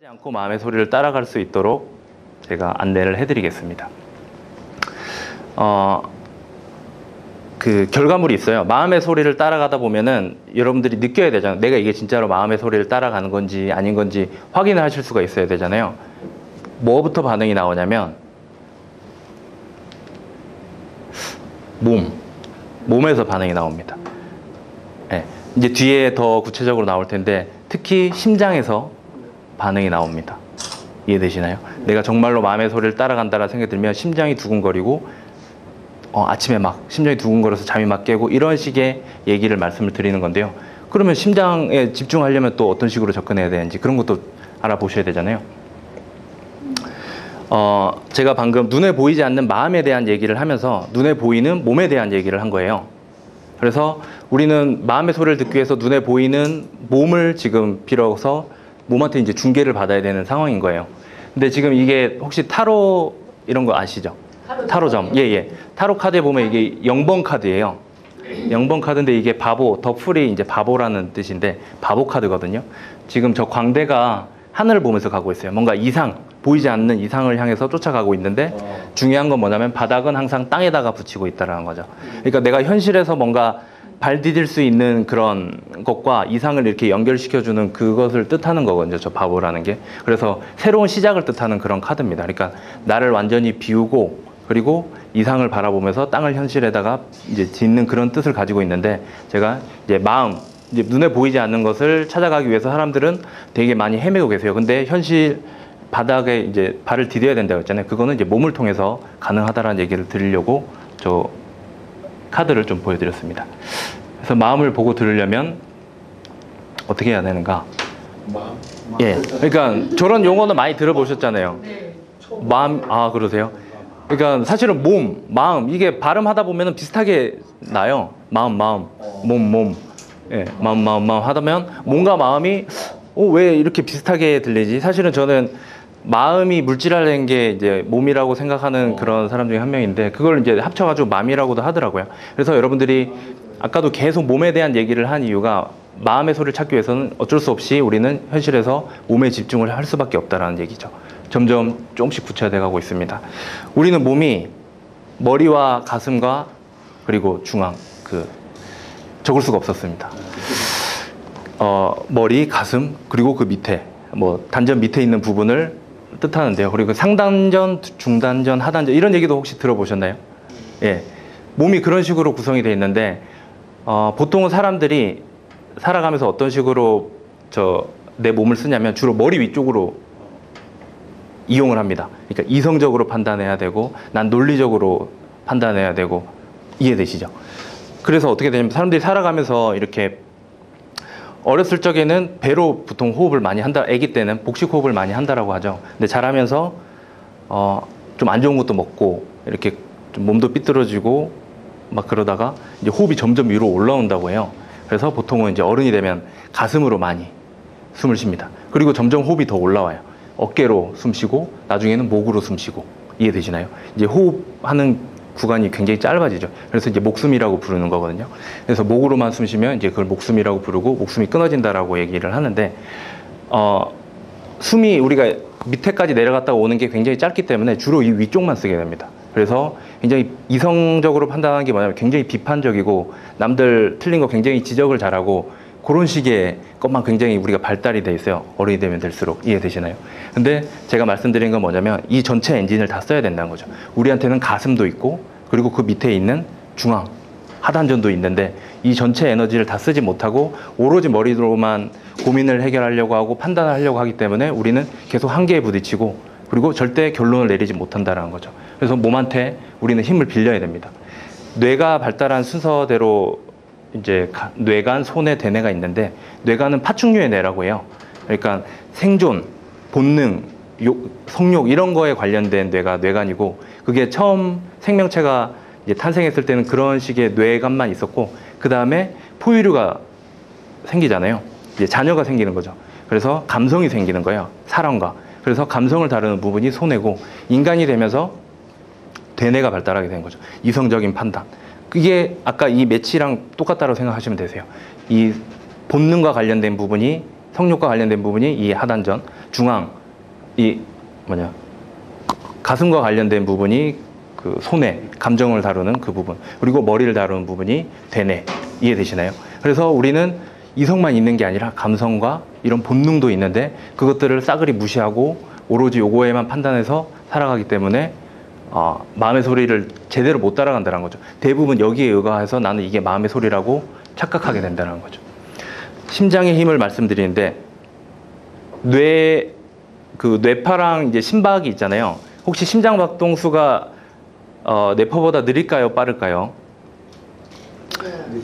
않고 마음의 소리를 따라갈 수 있도록 제가 안내를 해드리겠습니다. 그 결과물이 있어요. 마음의 소리를 따라가다 보면은 여러분들이 느껴야 되잖아요. 내가 이게 진짜로 마음의 소리를 따라가는 건지 아닌 건지 확인을 하실 수가 있어야 되잖아요. 뭐부터 반응이 나오냐면 몸에서 반응이 나옵니다. 네. 이제 뒤에 더 구체적으로 나올 텐데 특히 심장에서 반응이 나옵니다. 이해되시나요? 내가 정말로 마음의 소리를 따라간다라는 생각이 들면 심장이 두근거리고 아침에 막 심장이 두근거려서 잠이 막 깨고 이런 식의 얘기를 말씀을 드리는 건데요. 그러면 심장에 집중하려면 또 어떤 식으로 접근해야 되는지 그런 것도 알아보셔야 되잖아요. 제가 방금 눈에 보이지 않는 마음에 대한 얘기를 하면서 눈에 보이는 몸에 대한 얘기를 한 거예요. 그래서 우리는 마음의 소리를 듣기 위해서 눈에 보이는 몸을 지금 빌어서 몸한테 이제 중계를 받아야 되는 상황인 거예요. 근데 지금 이게 혹시 타로 이런 거 아시죠? 타로점. 예. 타로 카드에 보면 이게 0번 카드예요. 0번 카드인데 이게 바보, 덕풀이 이제 바보라는 뜻인데 바보 카드거든요. 지금 저 광대가 하늘을 보면서 가고 있어요. 뭔가 이상, 보이지 않는 이상을 향해서 쫓아가고 있는데 중요한 건 뭐냐면 바닥은 항상 땅에다가 붙이고 있다는 거죠. 그러니까 내가 현실에서 뭔가 발 디딜 수 있는 그런 것과 이상을 이렇게 연결시켜주는 그것을 뜻하는 거거든요. 저 바보라는 게. 그래서 새로운 시작을 뜻하는 그런 카드입니다. 그러니까 나를 완전히 비우고 그리고 이상을 바라보면서 땅을 현실에다가 이제 짓는 그런 뜻을 가지고 있는데 제가 이제 마음, 이제 눈에 보이지 않는 것을 찾아가기 위해서 사람들은 되게 많이 헤매고 계세요. 근데 현실 바닥에 이제 발을 디뎌야 된다고 했잖아요. 그거는 이제 몸을 통해서 가능하다라는 얘기를 드리려고 저 카드를 좀 보여드렸습니다. 그래서 마음을 보고 들으려면 어떻게 해야 되는가? 예. 그러니까 저런 용어는 많이 들어보셨잖아요. 마음, 그러세요? 그러니까 사실은 몸, 마음 이게 발음하다 보면은 비슷하게 나요. 마음, 몸. 예, 마음 하다면 몸과 마음이 왜 이렇게 비슷하게 들리지? 사실은 저는 마음이 물질화된 게 이제 몸이라고 생각하는 그런 사람 중에 한 명인데 그걸 이제 합쳐가지고 맘이라고도 하더라고요. 그래서 여러분들이 아까도 계속 몸에 대한 얘기를 한 이유가 마음의 소리를 찾기 위해서는 어쩔 수 없이 우리는 현실에서 몸에 집중을 할 수밖에 없다라는 얘기죠. 점점 조금씩 구체화돼 가고 있습니다. 우리는 몸이 머리와 가슴과 그리고 중앙 적을 수가 없었습니다. 머리, 가슴 그리고 그 밑에 단전 밑에 있는 부분을 뜻하는데요. 그리고 상단전, 중단전, 하단전 이런 얘기도 혹시 들어보셨나요? 예, 몸이 그런 식으로 구성이 되어 있는데 보통은 사람들이 살아가면서 어떤 식으로 내 몸을 쓰냐면 주로 머리 위쪽으로 이용을 합니다. 그러니까 이성적으로 판단해야 되고 난 논리적으로 판단해야 되고 이해되시죠? 그래서 어떻게 되냐면 사람들이 살아가면서 이렇게 어렸을 적에는 배로 보통 호흡을 많이 한다. 아기 때는 복식 호흡을 많이 한다라고 하죠. 근데 자라면서 좀 안 좋은 것도 먹고 이렇게 좀 몸도 삐뚤어지고 막 그러다가 이제 호흡이 점점 위로 올라온다고 해요. 그래서 보통은 이제 어른이 되면 가슴으로 많이 숨을 쉽니다. 그리고 점점 호흡이 더 올라와요. 어깨로 숨 쉬고 나중에는 목으로 숨 쉬고 이해되시나요? 이제 호흡하는 구간이 굉장히 짧아지죠. 그래서 이제 목숨이라고 부르는 거거든요. 그래서 목으로만 숨 쉬면 이제 그걸 목숨이라고 부르고 목숨이 끊어진다라고 얘기를 하는데 숨이 우리가 밑에까지 내려갔다 오는 게 굉장히 짧기 때문에 주로 이 위쪽만 쓰게 됩니다. 그래서 굉장히 이성적으로 판단하는 게 뭐냐면 굉장히 비판적이고 남들 틀린 거 굉장히 지적을 잘하고 그런 식의 것만 굉장히 우리가 발달이 돼 있어요. 어른이 되면 될수록. 이해되시나요? 근데 제가 말씀드린 건 뭐냐면 이 전체 엔진을 다 써야 된다는 거죠. 우리한테는 가슴도 있고 그리고 그 밑에 있는 중앙, 하단전도 있는데 이 전체 에너지를 다 쓰지 못하고 오로지 머리로만 고민을 해결하려고 하고 판단을 하려고 하기 때문에 우리는 계속 한계에 부딪히고 그리고 절대 결론을 내리지 못한다는 거죠. 그래서 몸한테 우리는 힘을 빌려야 됩니다. 뇌가 발달한 순서대로 이제 뇌간, 소뇌, 대뇌가 있는데 뇌간은 파충류의 뇌라고 해요. 그러니까 생존, 본능, 성욕 이런 거에 관련된 뇌가 뇌간이고 그게 처음 생명체가 이제 탄생했을 때는 그런 식의 뇌간만 있었고 그 다음에 포유류가 생기잖아요. 이제 자녀가 생기는 거죠. 그래서 감성이 생기는 거예요. 사랑과. 그래서 감성을 다루는 부분이 소뇌고 인간이 되면서 대뇌가 발달하게 된 거죠. 이성적인 판단. 그게 아까 이 매치랑 똑같다고 생각하시면 되세요. 이 본능과 관련된 부분이 성욕과 관련된 부분이 이 하단전, 중앙, 이 가슴과 관련된 부분이 그 손해, 감정을 다루는 그 부분, 그리고 머리를 다루는 부분이 대뇌. 이해되시나요? 그래서 우리는 이성만 있는 게 아니라 감성과 이런 본능도 있는데 그것들을 싸그리 무시하고 오로지 요거에만 판단해서 살아가기 때문에 마음의 소리를 제대로 못 따라간다는 거죠. 대부분 여기에 의거해서 나는 이게 마음의 소리라고 착각하게 된다는 거죠. 심장의 힘을 말씀드리는데 뇌파랑 이제 심박이 있잖아요. 혹시 심장 박동수가 뇌파보다 느릴까요, 빠를까요?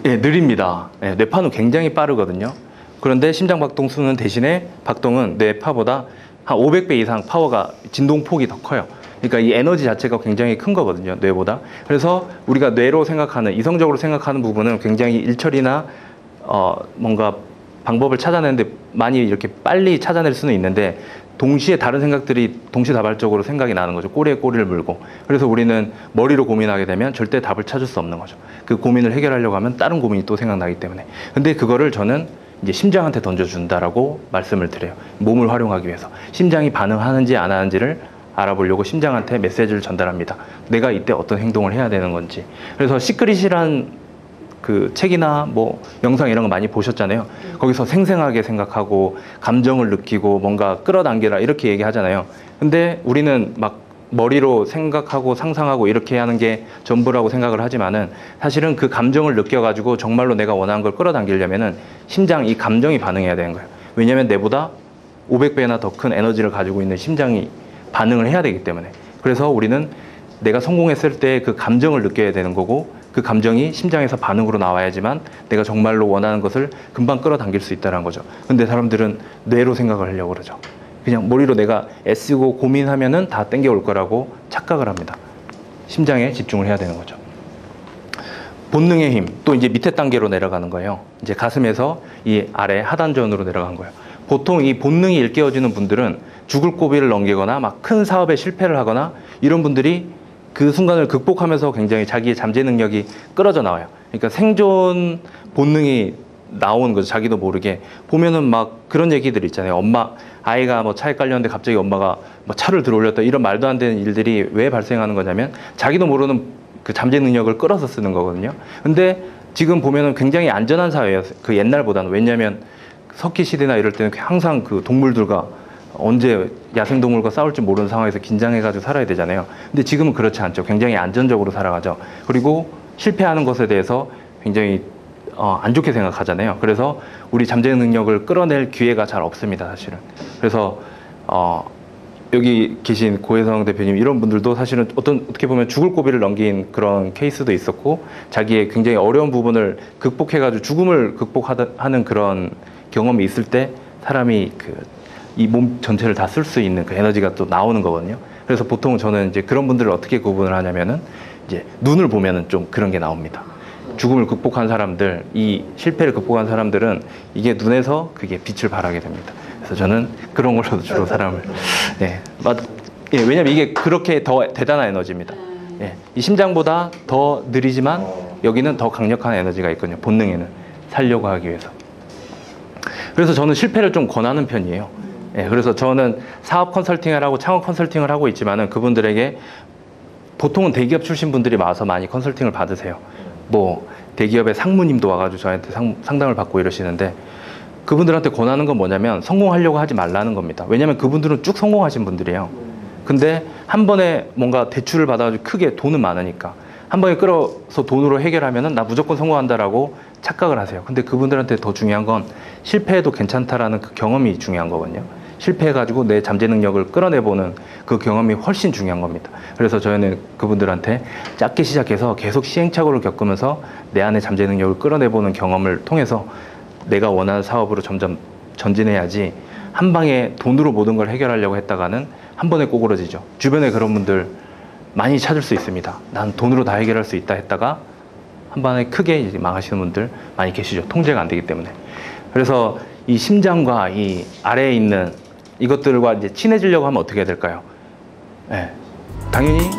네, 느립니다. 네, 뇌파는 굉장히 빠르거든요. 그런데 심장 박동수는 대신에 박동은 뇌파보다 한 500배 이상 파워가, 진동폭이 더 커요. 그러니까 이 에너지 자체가 굉장히 큰 거거든요, 뇌보다. 그래서 우리가 뇌로 생각하는, 이성적으로 생각하는 부분은 굉장히 일처리나 뭔가 방법을 찾아내는데 많이 이렇게 빨리 찾아낼 수는 있는데 동시에 다른 생각들이 동시다발적으로 생각이 나는 거죠. 꼬리에 꼬리를 물고. 그래서 우리는 머리로 고민하게 되면 절대 답을 찾을 수 없는 거죠. 그 고민을 해결하려고 하면 다른 고민이 또 생각나기 때문에. 근데 그거를 저는 이제 심장한테 던져준다라고 말씀을 드려요. 몸을 활용하기 위해서. 심장이 반응하는지 안 하는지를 알아보려고 심장한테 메시지를 전달합니다. 내가 이때 어떤 행동을 해야 되는 건지. 그래서 시크릿이란 그 책이나 뭐 영상 이런 거 많이 보셨잖아요. 거기서 생생하게 생각하고 감정을 느끼고 뭔가 끌어당기라 이렇게 얘기하잖아요. 근데 우리는 막 머리로 생각하고 상상하고 이렇게 하는 게 전부라고 생각을 하지만은 사실은 그 감정을 느껴가지고 정말로 내가 원하는 걸 끌어당기려면은 심장, 이 감정이 반응해야 되는 거예요. 왜냐면 내보다 500배나 더 큰 에너지를 가지고 있는 심장이 반응을 해야 되기 때문에. 그래서 우리는 내가 성공했을 때 그 감정을 느껴야 되는 거고 그 감정이 심장에서 반응으로 나와야지만 내가 정말로 원하는 것을 금방 끌어당길 수 있다는 거죠. 근데 사람들은 뇌로 생각을 하려고 그러죠. 그냥 머리로 내가 애쓰고 고민하면은 다 땡겨올 거라고 착각을 합니다. 심장에 집중을 해야 되는 거죠. 본능의 힘, 또 이제 밑에 단계로 내려가는 거예요. 이제 가슴에서 이 아래 하단전으로 내려간 거예요. 보통 이 본능이 일깨워지는 분들은 죽을 고비를 넘기거나 막 큰 사업에 실패를 하거나 이런 분들이 그 순간을 극복하면서 굉장히 자기의 잠재 능력이 끌어져 나와요. 그러니까 생존 본능이 나오는 거죠. 자기도 모르게. 보면은 막 그런 얘기들 있잖아요. 아이가 뭐 차에 깔렸는데 갑자기 엄마가 뭐 차를 들어올렸다. 이런 말도 안 되는 일들이 왜 발생하는 거냐면 자기도 모르는 그 잠재 능력을 끌어서 쓰는 거거든요. 근데 지금 보면은 굉장히 안전한 사회예요. 그 옛날보다는. 왜냐면 석기 시대나 이럴 때는 항상 그 동물들과 언제 야생동물과 싸울지 모르는 상황에서 긴장해가지고 살아야 되잖아요. 근데 지금은 그렇지 않죠. 굉장히 안전적으로 살아가죠. 그리고 실패하는 것에 대해서 굉장히 안 좋게 생각하잖아요. 그래서 우리 잠재 능력을 끌어낼 기회가 잘 없습니다, 사실은. 그래서 여기 계신 고혜성 대표님 이런 분들도 사실은 어떻게 보면 죽을 고비를 넘긴 그런 케이스도 있었고 자기의 굉장히 어려운 부분을 극복해가지고 죽음을 극복하는 그런 경험이 있을 때 사람이 이 몸 전체를 다 쓸 수 있는 그 에너지가 또 나오는 거거든요. 그래서 보통 저는 이제 그런 분들을 어떻게 구분을 하냐면은 이제 눈을 보면은 좀 그런 게 나옵니다. 죽음을 극복한 사람들, 이 실패를 극복한 사람들은 이게 눈에서 그게 빛을 발하게 됩니다. 그래서 저는 그런 걸로 주로 사람을, 왜냐면 이게 그렇게 더 대단한 에너지입니다. 이 심장보다 더 느리지만 여기는 더 강력한 에너지가 있거든요. 본능에는 살려고 하기 위해서. 그래서 저는 실패를 좀 권하는 편이에요. 그래서 저는 사업 컨설팅을 하고 창업 컨설팅을 하고 있지만은 그분들에게 보통은 대기업 출신 분들이 와서 많이 컨설팅을 받으세요. 뭐 대기업의 상무님도 와가지고 저한테 상담을 받고 이러시는데 그분들한테 권하는 건 뭐냐면 성공하려고 하지 말라는 겁니다. 왜냐면 그분들은 쭉 성공하신 분들이에요. 근데 한 번에 뭔가 대출을 받아가지고 크게 돈은 많으니까 한 번에 끌어서 돈으로 해결하면은 나 무조건 성공한다라고 착각을 하세요. 근데 그분들한테 더 중요한 건 실패해도 괜찮다라는 그 경험이 중요한 거거든요. 실패해가지고 내 잠재 능력을 끌어내보는 그 경험이 훨씬 중요한 겁니다. 그래서 저희는 그분들한테 작게 시작해서 계속 시행착오를 겪으면서 내 안에 잠재 능력을 끌어내보는 경험을 통해서 내가 원하는 사업으로 점점 전진해야지 한 방에 돈으로 모든 걸 해결하려고 했다가는 한 번에 꼬꾸러지죠. 주변에 그런 분들 많이 찾을 수 있습니다. 난 돈으로 다 해결할 수 있다 했다가 한 번에 크게 이제 망하시는 분들 많이 계시죠. 통제가 안 되기 때문에. 그래서 이 심장과 이 아래에 있는 이것들과 이제 친해지려고 하면 어떻게 해야 될까요? 당연히